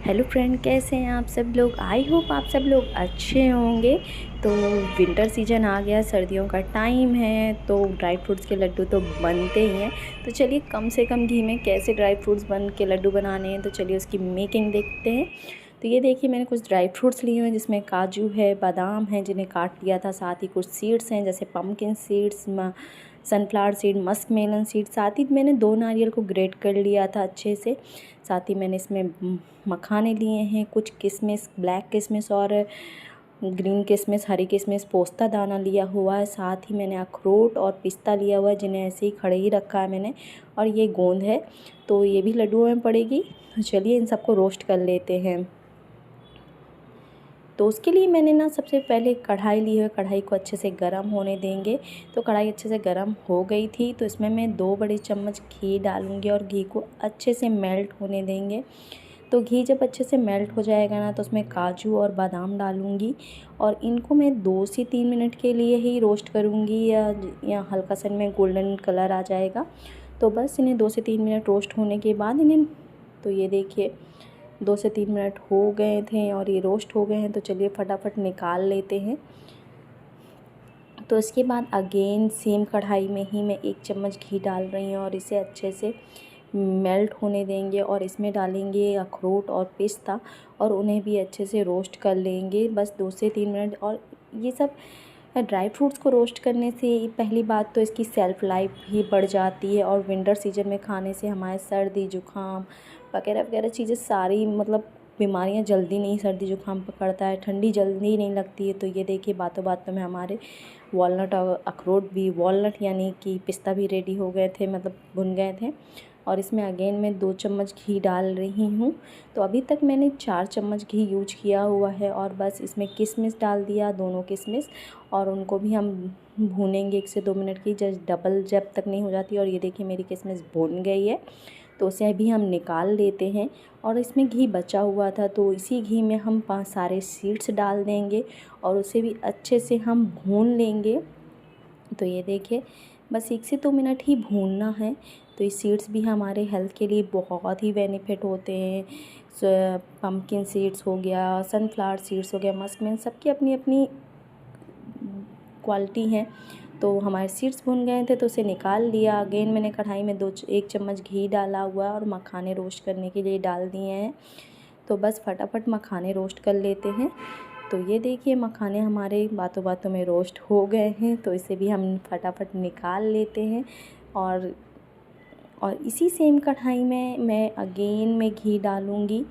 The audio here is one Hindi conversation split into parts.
हेलो फ्रेंड, कैसे हैं आप सब लोग। आई होप आप सब लोग अच्छे होंगे। तो विंटर सीजन आ गया, सर्दियों का टाइम है, तो ड्राई फ्रूट्स के लड्डू तो बनते ही हैं। तो चलिए कम से कम घी में कैसे ड्राई फ्रूट्स बन के लड्डू बनाने हैं, तो चलिए उसकी मेकिंग देखते हैं। तो ये देखिए, मैंने कुछ ड्राई फ्रूट्स लिए हुए हैं, जिसमें काजू है, बादाम है जिन्हें काट लिया था, साथ ही कुछ सीड्स हैं जैसे pumpkin seeds, sunflower seed, musk melon seed. साथ ही मैंने 2 नारियल को ग्रेट कर लिया था अच्छे से। साथ ही मैंने इसमें मखाने लिए हैं, कुछ किशमिश, ब्लैक किशमिश और ग्रीन किशमिश, हरी किशमिश, पोस्ता दाना लिया हुआ है। साथ ही मैंने अखरोट और पिस्ता लिया हुआ है, जिन्हें ऐसे ही खड़े ही रखा है मैंने। और ये गोंद है, तो ये भी लड्डुओं में पड़ेगी। तो चलिए इन सबको रोस्ट कर लेते हैं। तो उसके लिए मैंने ना सबसे पहले कढ़ाई ली है, कढ़ाई को अच्छे से गर्म होने देंगे। तो कढ़ाई अच्छे से गर्म हो गई थी, तो इसमें मैं 2 बड़े चम्मच घी डालूँगी और घी को अच्छे से मेल्ट होने देंगे। तो घी जब अच्छे से मेल्ट हो जाएगा ना, तो उसमें काजू और बादाम डालूँगी और इनको मैं 2 से 3 मिनट के लिए ही रोस्ट करूँगी, या हल्का सा इनमें गोल्डन कलर आ जाएगा। तो बस इन्हें 2 से 3 मिनट रोस्ट होने के बाद इन्हें, तो ये देखिए 2 से 3 मिनट हो गए थे और ये रोस्ट हो गए हैं। तो चलिए फटाफट निकाल लेते हैं। तो इसके बाद अगेन सेम कढ़ाई में ही मैं 1 चम्मच घी डाल रही हूँ और इसे अच्छे से मेल्ट होने देंगे और इसमें डालेंगे अखरोट और पिस्ता और उन्हें भी अच्छे से रोस्ट कर लेंगे, बस 2 से 3 मिनट। और ये सब ड्राई फ्रूट्स को रोस्ट करने से पहली बात तो इसकी सेल्फ़ लाइफ भी बढ़ जाती है, और विंटर सीजन में खाने से हमारे सर्दी जुकाम वगैरह वगैरह चीज़ें सारी, मतलब बीमारियां जल्दी नहीं, सर्दी जुकाम पकड़ता है, ठंडी जल्दी नहीं लगती है। तो ये देखिए बातों बातों में हमारे वॉलनट और अखरोट भी, वॉलनट यानी कि पिस्ता भी रेडी हो गए थे, मतलब भुन गए थे। और इसमें अगेन मैं 2 चम्मच घी डाल रही हूँ। तो अभी तक मैंने 4 चम्मच घी यूज किया हुआ है और बस इसमें किशमिश डाल दिया, दोनों किशमिश, और उनको भी हम भूनेंगे 1 से 2 मिनट की, जस्ट डबल जब तक नहीं हो जाती। और ये देखिए मेरी किशमिश भून गई है, तो उसे अभी हम निकाल लेते हैं। और इसमें घी बचा हुआ था, तो इसी घी में हम 5 सारे सीड्स डाल देंगे और उसे भी अच्छे से हम भून लेंगे। तो ये देखिए बस 1 से 2 मिनट ही भूनना है। तो ये सीड्स भी हमारे हेल्थ के लिए बहुत ही बेनिफिट होते हैं। पम्पकिन सीड्स हो गया, सनफ्लावर सीड्स हो गया, मस्क मेलन, सबकी अपनी अपनी क्वालिटी हैं। तो हमारे सीड्स भुन गए थे, तो उसे निकाल लिया। अगेन मैंने कढ़ाई में 1 चम्मच घी डाला हुआ और मखाने रोस्ट करने के लिए डाल दिए हैं। तो बस फटाफट मखाने रोस्ट कर लेते हैं। तो ये देखिए मखाने हमारे बातों बातों में रोस्ट हो गए हैं, तो इसे भी हम फटाफट निकाल लेते हैं। और इसी सेम कढ़ाई में मैं अगेन मैं घी डालूँगी,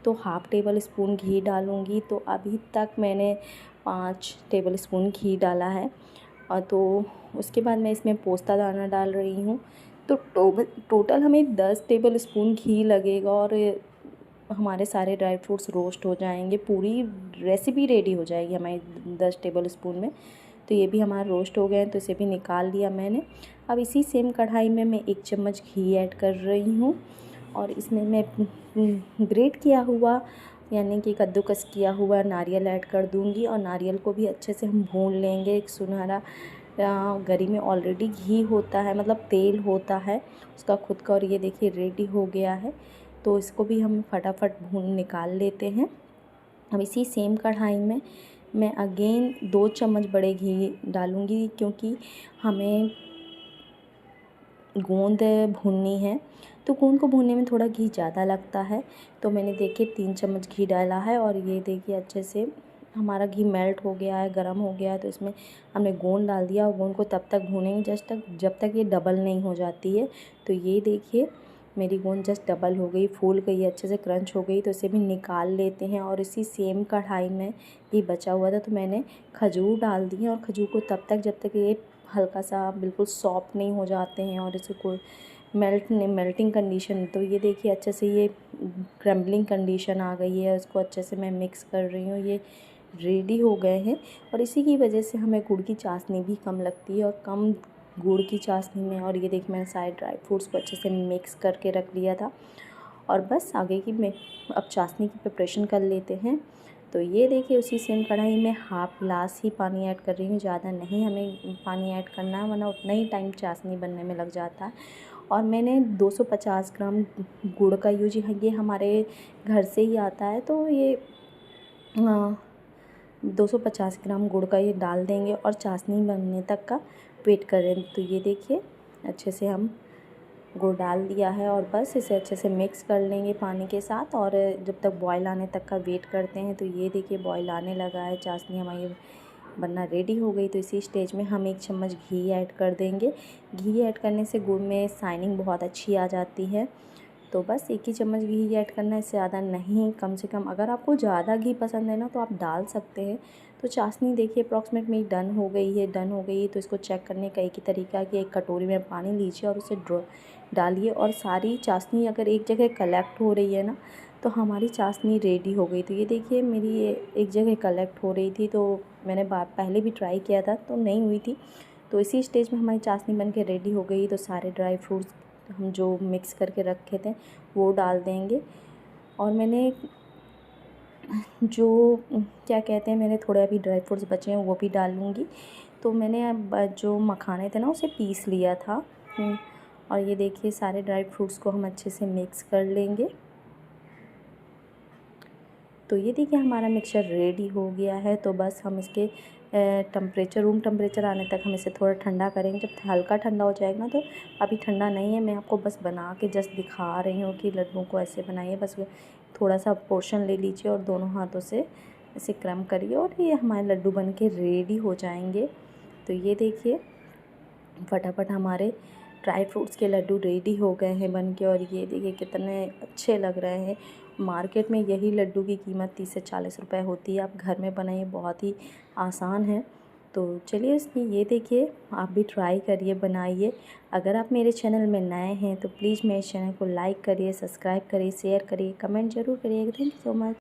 तो हाफ़ टेबल स्पून घी डालूँगी। तो अभी तक मैंने 5 टेबल स्पून घी डाला है। और तो उसके बाद मैं इसमें पोस्ता दाना डाल रही हूँ। तो टोटल हमें 10 टेबल स्पून घी लगेगा और हमारे सारे ड्राई फ्रूट्स रोस्ट हो जाएंगे, पूरी रेसिपी रेडी हो जाएगी हमारी 10 टेबल स्पून में। तो ये भी हमारा रोस्ट हो गए हैं, तो इसे भी निकाल लिया मैंने। अब इसी सेम कढ़ाई में मैं 1 चम्मच घी ऐड कर रही हूँ और इसमें मैं ग्रेट किया हुआ यानी कि कद्दूकस किया हुआ नारियल ऐड कर दूँगी और नारियल को भी अच्छे से हम भून लेंगे। एक सुनहरा गरी में ऑलरेडी घी होता है, मतलब तेल होता है उसका खुद का। और ये देखिए रेडी हो गया है, तो इसको भी हम फटाफट भून निकाल लेते हैं। अब इसी सेम कढ़ाई में मैं अगेन 2 चम्मच बड़े घी डालूँगी, क्योंकि हमें गोंद भूननी है। तो गोंद को भूनने में थोड़ा घी ज़्यादा लगता है। तो मैंने देखिए 3 चम्मच घी डाला है और ये देखिए अच्छे से हमारा घी मेल्ट हो गया है, गर्म हो गया है। तो इसमें हमने गोंद डाल दिया और गोंद को तब तक भूनेंगे जब तक ये डबल नहीं हो जाती है। तो ये देखिए मेरी गोंद जस्ट डबल हो गई, फूल गई, अच्छे से क्रंच हो गई। तो इसे भी निकाल लेते हैं। और इसी सेम कढ़ाई में ये बचा हुआ था, तो मैंने खजूर डाल दिए और खजूर को तब तक जब तक ये हल्का सा बिल्कुल सॉफ्ट नहीं हो जाते हैं और इसे कोई मेल्टिंग कंडीशन। तो ये देखिए अच्छे से ये क्रम्बलिंग कंडीशन आ गई है, उसको अच्छे से मैं मिक्स कर रही हूँ। ये रेडी हो गए हैं और इसी की वजह से हमें गुड़ की चाशनी भी कम लगती है और कम गुड़ की चाशनी में। और ये देखिए मैंने सारे ड्राई फ्रूट्स को अच्छे से मिक्स करके रख लिया था और बस आगे की मैं अब चाशनी की प्रिपरेशन कर लेते हैं। तो ये देखिए उसी सेम कढ़ाई में हाफ़ गिलास ही पानी ऐड कर रही हूँ, ज़्यादा नहीं हमें पानी ऐड करना है, वरना उतना ही टाइम चाशनी बनने में लग जाता है। और मैंने 250 ग्राम गुड़ का यूज, ये हमारे घर से ही आता है, तो ये 250 ग्राम गुड़ का ये डाल देंगे और चाशनी बनने तक का वेट करें। तो ये देखिए अच्छे से हम गुड़ डाल दिया है और बस इसे अच्छे से मिक्स कर लेंगे पानी के साथ, और जब तक बॉयल आने तक का वेट करते हैं। तो ये देखिए बॉयल आने लगा है, चाशनी हमारी बनना रेडी हो गई। तो इसी स्टेज में हम 1 चम्मच घी ऐड कर देंगे। घी ऐड करने से गुड़ में शाइनिंग बहुत अच्छी आ जाती है। तो बस 1 ही चम्मच घी ऐड करना है, इससे ज़्यादा नहीं, कम से कम। अगर आपको ज़्यादा घी पसंद है ना तो आप डाल सकते हैं। तो चाशनी देखिए अप्रॉक्सीमेटली डन हो गई है। तो इसको चेक करने का एक ही तरीका है कि एक कटोरी में पानी लीजिए और उसे डालिए, और सारी चाशनी अगर एक जगह कलेक्ट हो रही है ना तो हमारी चाशनी रेडी हो गई। तो ये देखिए मेरी ये एक जगह कलेक्ट हो रही थी, तो मैंने पहले भी ट्राई किया था तो नहीं हुई थी। तो इसी स्टेज में हमारी चाशनी बन के रेडी हो गई। तो सारे ड्राई फ्रूट्स हम जो मिक्स करके रखे थे वो डाल देंगे, और मैंने जो क्या कहते हैं, मैंने थोड़े अभी ड्राई फ्रूट्स बचे हैं वो भी डाल लूँगी। तो मैंने अब जो मखाने थे ना उसे पीस लिया था। और ये देखिए सारे ड्राई फ्रूट्स को हम अच्छे से मिक्स कर लेंगे। तो ये देखिए हमारा मिक्सचर रेडी हो गया है। तो बस हम इसके रूम टेम्परेचर आने तक हम इसे थोड़ा ठंडा करेंगे। जब हल्का ठंडा हो जाएगा ना, तो अभी ठंडा नहीं है, मैं आपको बस बना के जस्ट दिखा रही हूँ कि लड्डुओं को ऐसे बनाइए। बस थोड़ा सा पोर्शन ले लीजिए और दोनों हाथों से ऐसे क्रम करिए और ये हमारे लड्डू बन के रेडी हो जाएंगे। तो ये देखिए फटाफट हमारे ड्राई फ्रूट्स के लड्डू रेडी हो गए हैं बन के, और ये देखिए कितने अच्छे लग रहे हैं। मार्केट में यही लड्डू की कीमत 30 से 40 रुपए होती है। आप घर में बनाइए, बहुत ही आसान है। तो चलिए इसकी ये देखिए आप भी ट्राई करिए, बनाइए। अगर आप मेरे चैनल में नए हैं तो प्लीज़ मेरे चैनल को लाइक करिए, सब्सक्राइब करिए, शेयर करिए, कमेंट ज़रूर करिएगा। Thank you so much.